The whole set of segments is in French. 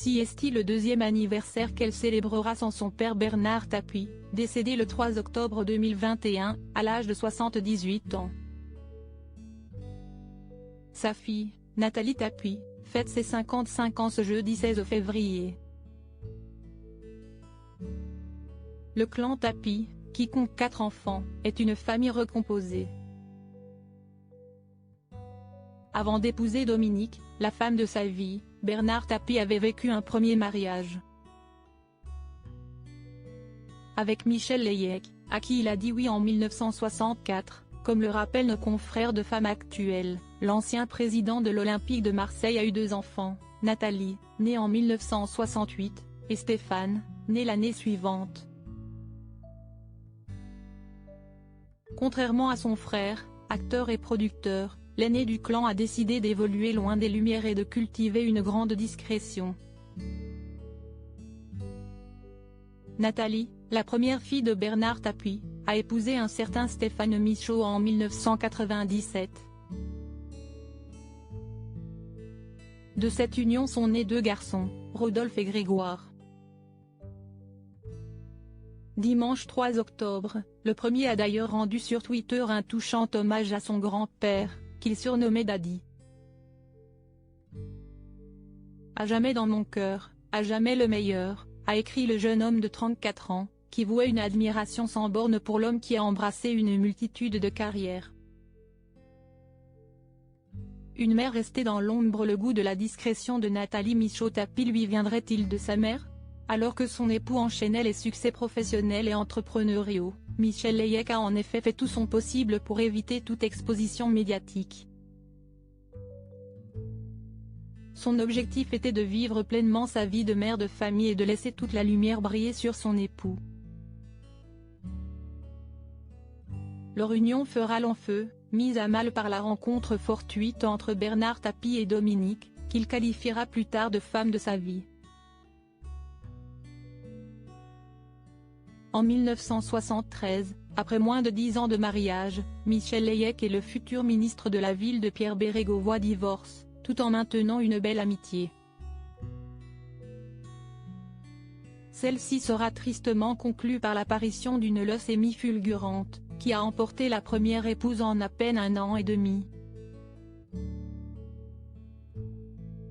Celle-ci estime le deuxième anniversaire qu'elle célébrera sans son père Bernard Tapie, décédé le 3 octobre 2021, à l'âge de 78 ans. Sa fille, Nathalie Tapie, fête ses 55 ans ce jeudi 16 février. Le clan Tapie, qui compte 4 enfants, est une famille recomposée. Avant d'épouser Dominique, la femme de sa vie, Bernard Tapie avait vécu un premier mariage avec Michel Leyec, à qui il a dit oui en 1964, comme le rappellent nos confrères de Femmes Actuelles. L'ancien président de l'Olympique de Marseille a eu 2 enfants, Nathalie, née en 1968, et Stéphane, né l'année suivante. Contrairement à son frère, acteur et producteur, l'aîné du clan a décidé d'évoluer loin des lumières et de cultiver une grande discrétion. Nathalie, la première fille de Bernard Tapie, a épousé un certain Stéphane Michaud en 1997. De cette union sont nés 2 garçons, Rodolphe et Grégoire. Dimanche 3 octobre, le premier a d'ailleurs rendu sur Twitter un touchant hommage à son grand-père, qu'il surnommait Daddy. À jamais dans mon cœur, à jamais le meilleur, a écrit le jeune homme de 34 ans, qui vouait une admiration sans borne pour l'homme qui a embrassé une multitude de carrières. Une mère restée dans l'ombre. Le goût de la discrétion de Nathalie Michaud Tapie lui viendrait-il de sa mère? Alors que son époux enchaînait les succès professionnels et entrepreneuriaux, Michel Leyec a en effet fait tout son possible pour éviter toute exposition médiatique. Son objectif était de vivre pleinement sa vie de mère de famille et de laisser toute la lumière briller sur son époux. Leur union fera long feu, mise à mal par la rencontre fortuite entre Bernard Tapie et Dominique, qu'il qualifiera plus tard de femme de sa vie. En 1973, après moins de 10 ans de mariage, Michel Leyec et le futur ministre de la Ville de Pierre Bérégovoy divorcent, tout en maintenant une belle amitié. Celle-ci sera tristement conclue par l'apparition d'une leucémie fulgurante, qui a emporté la première épouse en à peine 1 an et demi.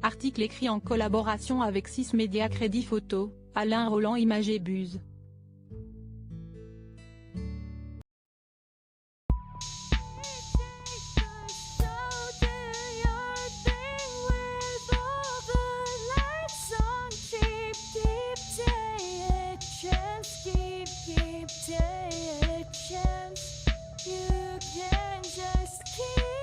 Article écrit en collaboration avec 6 médias. Crédit photo, Alain Roland. Images et Buzz. You can just keep